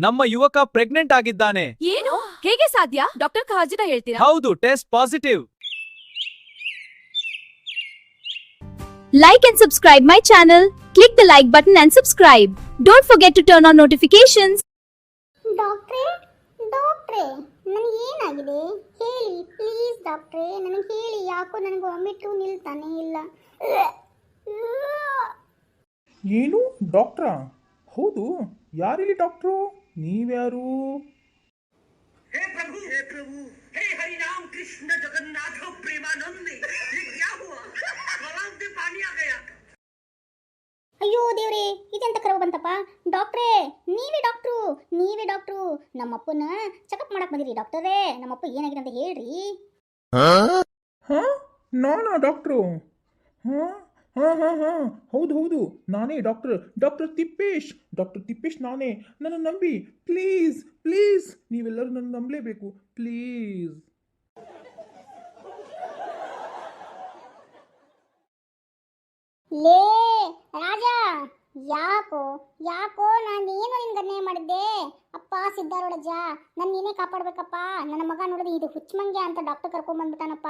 ನಮ್ಮ ಯುವಕ ಪ್ರೆಗ್ನೆಂಟ್ ಆಗಿದ್ದಾನೆ. ಏನು? ಹೇಗೆ ಸಾಧ್ಯ? ಡಾಕ್ಟರ್ ಹಾಜಿರ ಹೇಳ್ತೀರಾ? ಹೌದು, test positive. Like and subscribe my channel. Click the like button and subscribe. Don't forget to turn on notifications. ಡಾಕ್ಟ್ರೇ ಡಾಕ್ಟ್ರೇ ನನಗೆ ಏನಾಗಿದೆ ಹೇಳಿ ಪ್ಲೀಸ್ ಡಾಕ್ಟ್ರೇ, ನನಗೆ ಹೇಳಿ. ಯಾಕೋ ನನಗೆ ವಾಮಿಟು ನಿಲ್ತಾನೆ ಇಲ್ಲ. ಏನು ಡಾಕ್ಟ್ರಾ? ಹೌದು, ಯಾರಿಲ್ಲಿ ಡಾಕ್ಟ್ರು? ನೀವ್ಯಾರು? हे प्रभु हे हरि राम कृष्ण जगन्नाथ प्रेमानंद, ये क्या हुआ? गलाव में पानी आ गया. ಅಯ್ಯೋ ದೇವ್ರೇ, ಇದೆಂತ ಕರವ ಬಂತಪ್ಪ. ಡಾಕ್ಟ್ರೇ ನೀವೇ ಡಾಕ್ಟ್ರು. ನಮ್ಮಪ್ಪನ ಚೆಕಪ್ ಮಾಡಕ್ ಬಂದಿರಿ ಡಾಕ್ಟರೇ. ನಮ್ಮಪ್ಪ ಏನಾಗಿದೆ ಅಂತ ಹೇಳ್ರಿ. ಹಾಂ, ನಾನಾ ಡಾಕ್ಟ್ರು? ಹಾಂ ಹಾಂ ಹಾಂ ಹಾಂ ಹೌದು, ನಾನೇ ಡಾಕ್ಟರ್ ತಿಪ್ಪೇಶ್ ನಾನೇ. ನನ್ನ ನಂಬಿ ಪ್ಲೀಸ್ ನೀವೆಲ್ಲರೂ ನನ್ನ ನಂಬಲೇಬೇಕು ಪ್ಲೀಸ್. ಲೇ ರಾಜ, ಯಾಕೋ ನಾನೇನು ನಿನ್ಗೆ ಅನ್ಯಾಯ ಮಾಡಿದ್ದೆ? ಅಪ್ಪ ಸಿದ್ದಾರೂಢಜ್ಜ, ನನ್ನ ನೀನೇ ಕಾಪಾಡ್ಬೇಕಪ್ಪ. ನನ್ನ ಮಗ ನೋಡಿದ್ರೆ ಇದು ಹುಚ್ಚಮಂಗ್ಯ ಅಂತ ಡಾಕ್ಟರ್ ಕರ್ಕೊಂಡ್ ಬಂದ್ಬಿಟ್ಟಾನಪ್ಪ.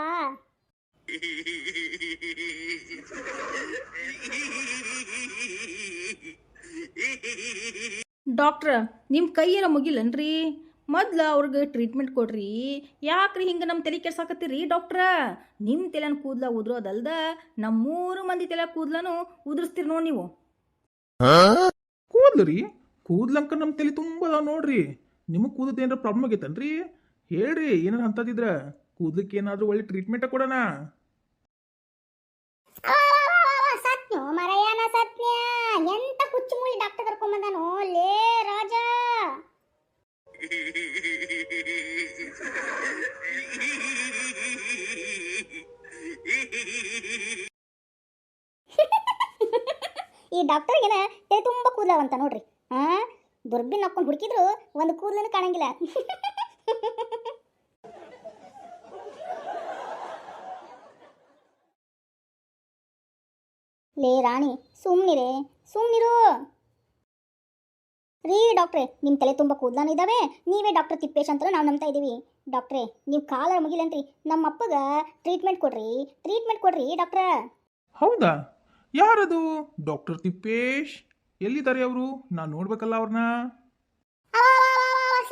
ಡಾಕ್ಟ್ರ, ನಿಮ್ಮ ಕೈಯರ ಮುಗಿಲ್ಲನ್ರಿ? ಮೊದ್ಲು ಅವ್ರಿಗೆ ಟ್ರೀಟ್ಮೆಂಟ್ ಕೊಡ್ರಿ. ಯಾಕ್ರಿ ಹಿಂಗೆ ನಮ್ಮ ತಲೆ ಕೆಡ್ಸಾಕತ್ತೀರಿ ಡಾಕ್ಟ್ರ? ನಿಮ್ಮ ತಲೆನ ಕೂದಲ ಉದ್ರೋದಲ್ದ ನಮ್ಮ 3 ಮಂದಿ ತಲೆ ಕೂದಲನು ಉದುರಿಸ್ತೀರಿ ನೋಡಿ ನೀವು. ಕೂದ್ಲರಿ? ಕೂದ್ಲಂಕ ನಮ್ಮ ತಲೆ ತುಂಬ ನೋಡ್ರಿ. ನಿಮಗೆ ಕೂದದ ಏನಾರ ಪ್ರಾಬ್ಲಮ್ ಆಗೈತನ್ರಿ? ಹೇಳ್ರಿ, ಏನಾರ ಅಂತದಿದ್ರ ಕೂದ್ಲಕ್ಕೆ ಏನಾದರೂ ಒಳ್ಳೆ ಟ್ರೀಟ್ಮೆಂಟ್ ಕೊಡೋಣ. ಸತ್ಯ ಮರಯ್ಯನ ಸತ್ಯ, ಎಂತ ಹುಚ್ಚು ಮೂಳಿ ಡಾಕ್ಟರ್ ಕರ್ಕೊಂಡ್ ಬಂದಾನು. ಲೇ ರಾಜ, ಈ ಡಾಕ್ಟರ್ಗೆನ ತಲೆ ತುಂಬ ಕೂದಲವಂತ ನೋಡ್ರಿ. ದುರ್ಬಿನ್ ಹಾಕೊಂಡು ಹುಡುಕಿದ್ರು ಒಂದು ಕೂದಲನ್ನು ಕಾಣಂಗಿಲ್ಲ. ಲೇ ರಾಣಿ, ಸುಮ್ನಿರು. ರೀ ಡಾಕ್ಟ್ರೇ, ನಿಮ್ಮ ತಲೆ ತುಂಬ ಕೂದಲಾನು ಇದ್ದಾವೆ. ನೀವೇ ಡಾಕ್ಟರ್ ತಿಪ್ಪೇಶ್ ಅಂತ ನಾವು ನಂಬ್ತಾ ಇದ್ದೀವಿ. ಡಾಕ್ಟ್ರೇ, ನೀವು ಕಾಲರ ಮುಗಿಲನ್ರಿ. ನಮ್ಮ ಅಪ್ಪಗ ಟ್ರೀಟ್ಮೆಂಟ್ ಕೊಡ್ರಿ ಡಾಕ್ಟ್ರ. ಹೌದಾ? ಯಾರದು ಡಾಕ್ಟರ್ ತಿಪ್ಪೇಶ್? ಎಲ್ಲಿದ್ದಾರೆ ಅವರು? ನಾನು ನೋಡ್ಬೇಕಲ್ಲ ಅವ್ರನ್ನ.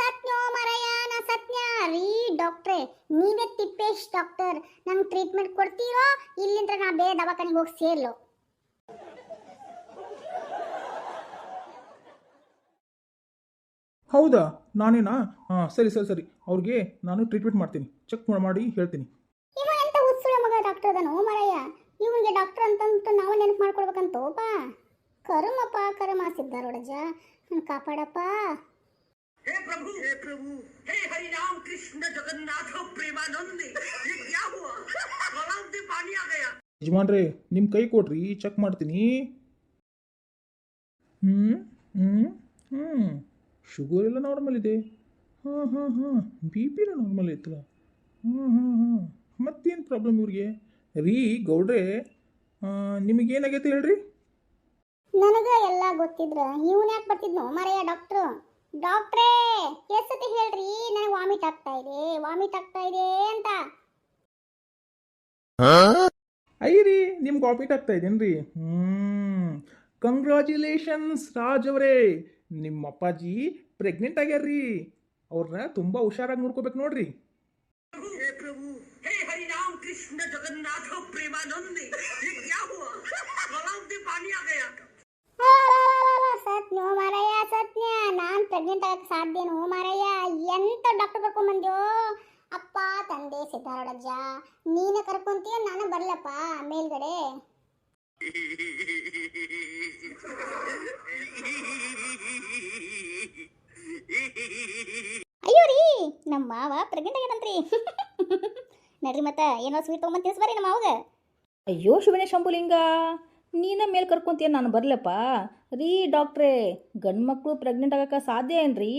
ಸತ್ಯೋ ಮರಯ್ಯನ ಸತ್ಯ. ರೀ ಡಾಕ್ಟ್ರೇ, ನೀವೇ ತಿಪ್ಪೇಶ್ ಡಾಕ್ಟರ್. ನಂಗೆ ಟ್ರೀಟ್ಮೆಂಟ್ ಕೊಡ್ತೀರೋ ಇಲ್ಲಿಂದ ನಾ ಬೇರೆ ದವಾಖಾನೆಗೆ ಹೋಗಿ ಸೇರ್ಲೋ? ಹೌದಾ, ನಾನೇನಾ? ಹಾಂ, ಸರಿ ಅವ್ರಿಗೆ ನಾನು ಟ್ರೀಟ್ಮೆಂಟ್ ಮಾಡ್ತೀನಿ. ಚೆಕ್ ಮಾಡಿ ಹೇಳ್ತೀನಿ. ಇವ ಎಂತ ಹುಚ್ಚುಳ ಮಗ ಡಾಕ್ಟರ್ ಅದನೋ ಮರಯ್ಯ. ಇವನಿಗೆ ಡಾಕ್ಟರ್ ಅಂತಂತ ನಾವು ನೆನಪು ಮಾಡ್ಕೊಡ್ಬೇಕಂತೋಪ. ಕರ್ಮ ಸಿದ್ದಾರೂಢಜ್ಜ, ನನ್ನ ಕಾಪಾಡಪ್ಪ. हे प्रभु हे हरि राम कृष्ण जगन्नाथ प्रेमानंद, ये क्या हुआ? गलाव में पानी आ गया. ಯಜಮಾನ್ರೆ, ನಿಮ್ಮ ಕೈ ಕೊಡ್ರಿ, ಚೆಕ್ ಮಾಡ್ತೀನಿ. ಶುಗರ್ ಎಲ್ಲ ನಾರ್ಮಲ್ ಇದೆ. ಹಾಂ ಬಿ ಪಿ ಎಲ್ಲ ನಾರ್ಮಲ್ ಐತಲ್ಲ. ಮತ್ತೇನು ಪ್ರಾಬ್ಲಮ್ ಇವ್ರಿಗೆ? ರೀ ಗೌಡ್ರೆ, ನಿಮಗೇನಾಗೈತೆ ಹೇಳ್ರಿ? ನನಗ ಎಲ್ಲ ಗೊತ್ತಿದ್ರ ಇವನ್ ಯಾಕೆ ಬರ್ತಿದ್ನೋ ಮರಯ್ಯ ಡಾಕ್ಟ್ರೇ, ಎಷ್ಟತಿ ಹೇಳ್ರಿ ನನಗೆ ವಾಮಿಟ್ ಆಗ್ತಾ ಇದೆ ಅಂತ. ಐರಿ, ನಿಮ್ಗೆ ವಾಮಿಟ್ ಆಗ್ತಾ ಇದೇನ್ರಿ? ಕಂಗ್ರ್ಯಾಚುಲೇಷನ್ಸ್ ರಾಜ್ ಅವರೇ, ನಿಮ್ಮ ಅಪ್ಪಾಜಿ ಪ್ರೆಗ್ನೆಂಟ್ ಆಗ್ಯಾರ್ರಿ. ಅವ್ರನ್ನ ತುಂಬ ಹುಷಾರಾಗಿ ನೋಡ್ಕೋಬೇಕು ನೋಡ್ರಿ. हे प्रभु हे हरि राम कृष्ण जगन्नाथ प्रेमानंद, ये क्या हुआ? गलाव में पानी आ गया. ಸತ್ಯೋ ಮರಯ್ಯ ಸತ್ಯ, ನಾನ್ ಪ್ರೆಗ್ನೆಂಟ್ ಆಗಕ್ಕೆ ಸಾಧ್ಯನೋ ಮರಯ್ಯ? ಎಂತ ಡಾಕ್ಟರ್ ಕರ್ಕೊಂಡ್ ಬಂದ್ಯೋ? ಅಪ್ಪ ತಂದೆ ಸಿದ್ದಾರೂಢಜ್ಜ, ನೀನ ಕರ್ಕೊಂತೀಯ, ನಾನು ಬರ್ಲಪ್ಪ ಮೇಲ್ಗಡೆ. ಅಯ್ಯೋ ರೀ, ನಮ್ಮ ಮಾವ ಪ್ರೆಗ್ನೆಂಟ್ ಆಗ್ಯಾನಂತ್ರಿ. ನಡ್ರಿ ಮತ್ತ ಏನೋ ಸ್ವೀಟ್ ತೊಗೊಂಬಂದು ತಿನ್ಸ್ಬಾರಿ ನಮ್ಮ ಮಾವಗ. ಅಯ್ಯೋ ಶಿವನೇ ಶಂಭುಲಿಂಗ, ನೀನ ಮೇಲೆ ಕರ್ಕೊಂತೀಯ, ನಾನು ಬರ್ಲಪ್ಪ. ರೀ ಡಾಕ್ಟ್ರೇ, ಗಂಡು ಮಕ್ಕಳು ಪ್ರೆಗ್ನೆಂಟ್ ಆಗಕ್ಕೆ ಸಾಧ್ಯ ಏನ್ರಿ?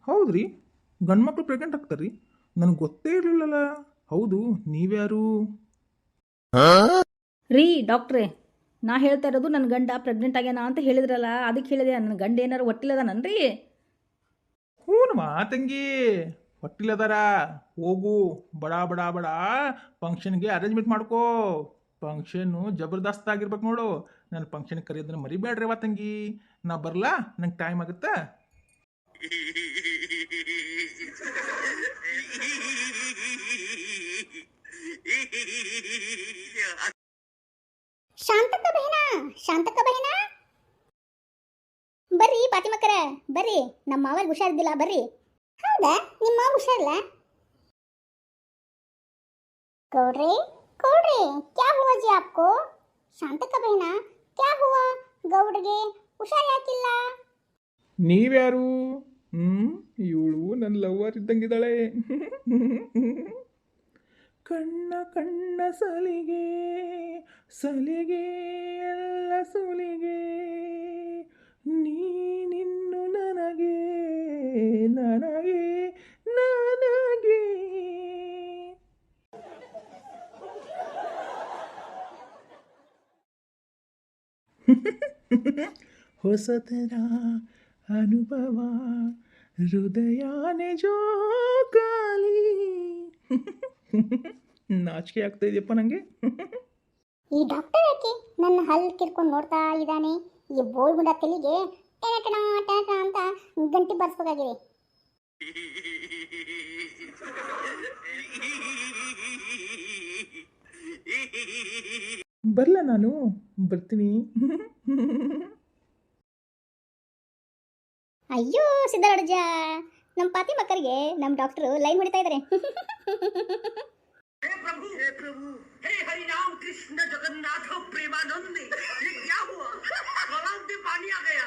ಹೌದ್ರಿ, ಗಂಡು ಮಕ್ಕಳು ಪ್ರೆಗ್ನೆಂಟ್ ಆಗ್ತಾರ್ರಿ? ನನಗೆ ಗೊತ್ತೇ ಇರಲಿಲ್ಲಲ್ಲ. ಹೌದು, ನೀವ್ಯಾರು? ರೀ ಡಾಕ್ಟ್ರೇ, ನಾ ಹೇಳ್ತಾ ಇರೋದು ನನ್ನ ಗಂಡ ಪ್ರೆಗ್ನೆಂಟ್ ಆಗ್ಯಾನ ಅಂತ ಹೇಳಿದ್ರಲ್ಲ, ಅದಕ್ಕೆ ಹೇಳಿದೆ. ನನ್ನ ಗಂಡ ಏನಾರು ಒಟ್ಟಿಲ್ಲದಾನನ್ರಿ? ಹೂನಮ್ಮ ತಂಗಿ ಹೊಟ್ಟಿಲದಾರ ಹೋಗು ಬಡ ಬಡ ಬಡ ಫಂಕ್ಷನ್ಗೆ ಅರೇಂಜ್ಮೆಂಟ್ ಮಾಡ್ಕೋ. ಫಂಕ್ಷನ್ನು ಜಬರ್ದಸ್ತ್ ಆಗಿರ್ಬೇಕು ನೋಡು. ನನ್ನ ಫಂಕ್ಷನ್ ಕರೆಯೋದನ್ನ ಮರಿಬೇಡ್ರಿ ಅವ ತಂಗಿ. ನಾ ಬರಲಾ, ನಂಗೆ ಟೈಮ್ ಆಗುತ್ತಾ. ಶಾಂತಕ್ಕ ಬಹಿನಾ, ಶಾಂತಕ್ಕ ಬಹಿನಾ, ಬರ್ರಿ ಪಾತಿಮಕ್ಕರ ಬರ್ರಿ. ನಮ್ಮ ಮಾವಲ್ಗೆ ಹುಷಾರಿದ್ದಿಲ್ಲ, ಬರ್ರಿ. ಹೌದಾ, ನಿಮ್ಮ ಮಾವ ಹುಷಾರಿಲ್ಲ? ಗೌಡ್ರಿ ಗೌಡ್ರಿ, ಕ್ಯಾ ಹುವಾ ಜಿ ಆಪ್ಕೋ? ಶಾಂತಕ್ಕ ಬಹಿನಾ, ಕ್ಯಾ ಹುವಾ? ಗೌಡ್ರಿಗೆ ಹುಷಾರ್ ಯಾಕಿಲ್ಲ? ನೀವ್ಯಾರು? ಇವಳು ನನ್ನ ಲವ್ವರ್ ಇದ್ದಂಗಿದ್ದಾಳೆ. ಕಣ್ಣ ಕಣ್ಣ ಸಲಿಗೆ ಸಲಿಗೆ ಎಲ್ಲ ಸುಲಿಗೆ, ನೀನಿನ್ನು ನನಗೆ ನನಗೆ ನನಗೆ. ಹೊಸತರ ಅನುಭವ ಹೃದಯಾನೆ ಜೋಕಾಲಿ. ನಾಚಿಕೆ ಆಗ್ತಾ ಇದೆಯಪ್ಪ ನನಗೆ. ಈ ಡಾಕ್ಟರ್ ಯಾಕೆ ನನ್ನ ಹಲ್ಲು ಕಿರ್ಕೊಂಡು ನೋಡ್ತಾ ಇದ್ದಾನೆ? ಈ ಬೋಳ್ಗುಂಡ ತಲೆಗೆ ಟಣ ಟಣ ಟಣ ಟಣ ಅಂತ ಗಂಟಿ ಬಾರಿಸ್ಬೇಕಾಗಿದೆ. ಬರಲ್ಲ, ನಾನು ಬರ್ತೀನಿ. ಅಯ್ಯೋ ಸಿದ್ಧಾರೂಢಜ್ಜ, ನಮ್ಮ ಪಾತಿ ಮಕ್ಕಳಿಗೆ ನಮ್ಮ ಡಾಕ್ಟರು ಲೈನ್ ಹೊಡಿತಾ ಇದ್ದಾರೆ. हे प्रभु, हे हरि राम कृष्ण जगन्नाथ प्रेमानंद, ये क्या हुआ? गलाव में पानी आ गया।